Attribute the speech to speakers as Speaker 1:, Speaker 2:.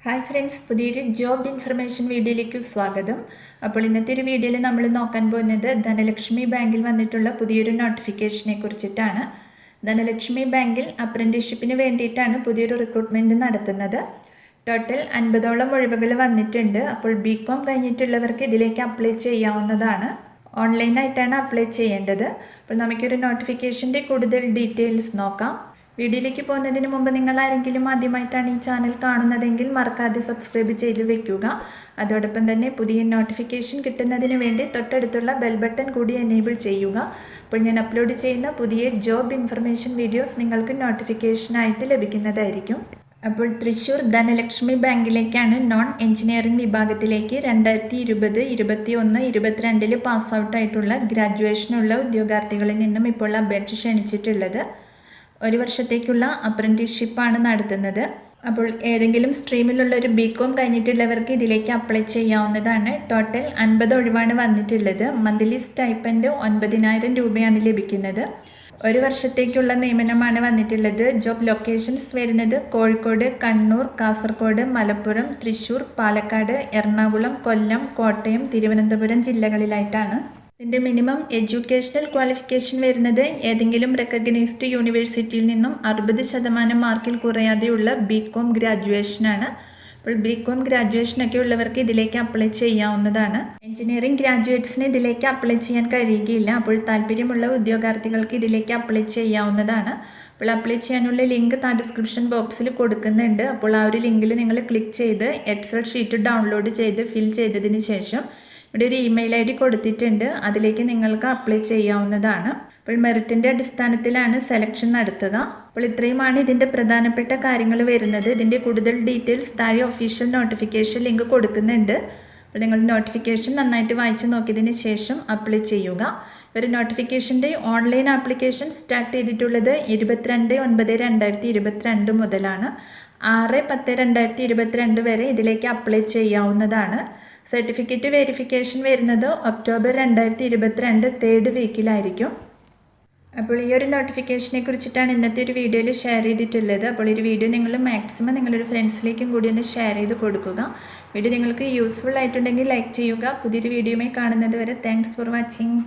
Speaker 1: Hi friends, പുതിയൊരു job information വീഡിയോയിലേക്ക് സ്വാഗതം. അപ്പോൾ ഇന്നത്തെ ഒരു വീഡിയോയിൽ നമ്മൾ നോക്കാൻ പോകുന്നത് ധനലക്ഷ്മി ബാങ്കിൽ വന്നിട്ടുള്ള പുതിയൊരു നോട്ടിഫിക്കേഷനെ കുറിച്ചിട്ടാണ്. ധനലക്ഷ്മി ബാങ്കിൽ അപ്രന്റീസ്ഷിപ്പിന് വേണ്ടിയിട്ടാണ് പുതിയൊരു റിക്രൂട്ട്മെൻറ്റ് നടത്തുന്നത്. ടോട്ടൽ 50ഓളം ഒഴിവുകൾ വന്നിട്ടുണ്ട്. അപ്പോൾ BCom കഴിഞ്ഞിട്ടുള്ളവർക്ക് ഇതിലേക്ക് അപ്ലൈ ചെയ്യാവുന്നതാണ്. ഓൺലൈനായിട്ടാണ് അപ്ലൈ ചെയ്യേണ്ടത്. അപ്പോൾ നമുക്കൊരു നോട്ടിഫിക്കേഷൻ്റെ കൂടുതൽ ഡീറ്റെയിൽസ് നോക്കാം. വീഡിയോയിലേക്ക് പോകുന്നതിന് മുമ്പ് നിങ്ങൾ ആരെങ്കിലും ആദ്യമായിട്ടാണ് ഈ ചാനൽ കാണുന്നതെങ്കിൽ മറക്കാതെ സബ്സ്ക്രൈബ് ചെയ്ത് വെക്കുക. അതോടൊപ്പം തന്നെ പുതിയ നോട്ടിഫിക്കേഷൻ കിട്ടുന്നതിന് വേണ്ടി തൊട്ടടുത്തുള്ള ബെൽ ബട്ടൺ കൂടി എനേബിൾ ചെയ്യുക. അപ്പോൾ ഞാൻ അപ്ലോഡ് ചെയ്യുന്ന പുതിയ ജോബ് ഇൻഫർമേഷൻ വീഡിയോസ് നിങ്ങൾക്ക് നോട്ടിഫിക്കേഷനായിട്ട് ലഭിക്കുന്നതായിരിക്കും. അപ്പോൾ തൃശ്ശൂർ ധനലക്ഷ്മി ബാങ്കിലേക്കാണ് നോൺ എഞ്ചിനീയറിംഗ് വിഭാഗത്തിലേക്ക് 2020, 21, 22 പാസ് ഔട്ടായിട്ടുള്ള ഗ്രാജുവേഷനുള്ള ഉദ്യോഗാർത്ഥികളിൽ നിന്നും ഇപ്പോൾ അപേക്ഷ ക്ഷണിച്ചിട്ടുള്ളത്. ഒരു വർഷത്തേക്കുള്ള അപ്രന്റീസ്ഷിപ്പാണ് നടത്തുന്നത്. അപ്പോൾ ഏതെങ്കിലും സ്ട്രീമിലുള്ള ഒരു BCom കഴിഞ്ഞിട്ടുള്ളവർക്ക് ഇതിലേക്ക് അപ്ലൈ ചെയ്യാവുന്നതാണ്. ടോട്ടൽ 50 ഒഴിവാണ് വന്നിട്ടുള്ളത്. മന്ത്ലി സ്റ്റൈപ്പൻഡ് 9,000 രൂപയാണ് ലഭിക്കുന്നത്. ഒരു വർഷത്തേക്കുള്ള നിയമനമാണ് വന്നിട്ടുള്ളത്. ജോബ് ലൊക്കേഷൻസ് വരുന്നത് കോഴിക്കോട്, കണ്ണൂർ, കാസർഗോഡ്, മലപ്പുറം, തൃശ്ശൂർ, പാലക്കാട്, എറണാകുളം, കൊല്ലം, കോട്ടയം, തിരുവനന്തപുരം ജില്ലകളിലായിട്ടാണ്. ഇതിൻ്റെ മിനിമം എഡ്യൂക്കേഷണൽ ക്വാളിഫിക്കേഷൻ വരുന്നത് ഏതെങ്കിലും റെക്കഗ്നൈസ്ഡ് യൂണിവേഴ്സിറ്റിയിൽ നിന്നും 60% മാർക്കിൽ കുറയാതെയുള്ള BCom ഗ്രാജുവേഷനാണ്. അപ്പോൾ BCom ഗ്രാജുവേഷനൊക്കെ ഉള്ളവർക്ക് ഇതിലേക്ക് അപ്ലൈ ചെയ്യാവുന്നതാണ്. എഞ്ചിനീയറിംഗ് ഗ്രാജുവേറ്റ്സിന് ഇതിലേക്ക് അപ്ലൈ ചെയ്യാൻ കഴിയുകയില്ല. അപ്പോൾ താല്പര്യമുള്ള ഉദ്യോഗാർത്ഥികൾക്ക് ഇതിലേക്ക് അപ്ലൈ ചെയ്യാവുന്നതാണ്. അപ്പോൾ അപ്ലൈ ചെയ്യാനുള്ള ലിങ്ക് ഡിസ്ക്രിപ്ഷൻ ബോക്സിൽ കൊടുക്കുന്നുണ്ട്. അപ്പോൾ ആ ഒരു ലിങ്കിൽ നിങ്ങൾ ക്ലിക്ക് ചെയ്ത് എക്സൽ ഷീറ്റ് ഡൗൺലോഡ് ചെയ്ത് ഫിൽ ചെയ്തതിന് ശേഷം ഇവിടെ ഒരു ഇമെയിൽ ID കൊടുത്തിട്ടുണ്ട്. അതിലേക്ക് നിങ്ങൾക്ക് അപ്ലൈ ചെയ്യാവുന്നതാണ്. അപ്പോൾ മെറിറ്റിൻ്റെ അടിസ്ഥാനത്തിലാണ് സെലക്ഷൻ നടത്തുക. അപ്പോൾ ഇത്രയുമാണ് ഇതിൻ്റെ പ്രധാനപ്പെട്ട കാര്യങ്ങൾ വരുന്നത്. ഇതിൻ്റെ കൂടുതൽ ഡീറ്റെയിൽസ് താഴെ ഒഫീഷ്യൽ നോട്ടിഫിക്കേഷൻ ലിങ്ക് കൊടുക്കുന്നുണ്ട്. അപ്പോൾ നിങ്ങൾ നോട്ടിഫിക്കേഷൻ നന്നായിട്ട് വായിച്ച് നോക്കിയതിന് ശേഷം അപ്ലൈ ചെയ്യുക. ഒരു നോട്ടിഫിക്കേഷൻ്റെ ഓൺലൈൻ ആപ്ലിക്കേഷൻ സ്റ്റാർട്ട് ചെയ്തിട്ടുള്ളത് 22/9/2022 മുതലാണ്. 6/10/2022 വരെ ഇതിലേക്ക് അപ്ലൈ ചെയ്യാവുന്നതാണ്. സർട്ടിഫിക്കറ്റ് വെരിഫിക്കേഷൻ വരുന്നത് ഒക്ടോബർ 2022 തേർഡ് വീക്കിലായിരിക്കും. അപ്പോൾ ഈ ഒരു നോട്ടിഫിക്കേഷനെ കുറിച്ചിട്ടാണ് ഇന്നത്തെ ഒരു വീഡിയോയിൽ ഷെയർ ചെയ്തിട്ടുള്ളത്. അപ്പോൾ ഈ ഒരു വീഡിയോ നിങ്ങൾ മാക്സിമം നിങ്ങളൊരു ഫ്രണ്ട്സിലേക്കും കൂടി ഒന്ന് ഷെയർ ചെയ്ത് കൊടുക്കുക. വീഡിയോ നിങ്ങൾക്ക് യൂസ്ഫുൾ ആയിട്ടുണ്ടെങ്കിൽ ലൈക്ക് ചെയ്യുക. പുതിയൊരു വീഡിയോയുമായി കാണുന്നത് വരെ താങ്ക്സ് ഫോർ വാച്ചിങ്.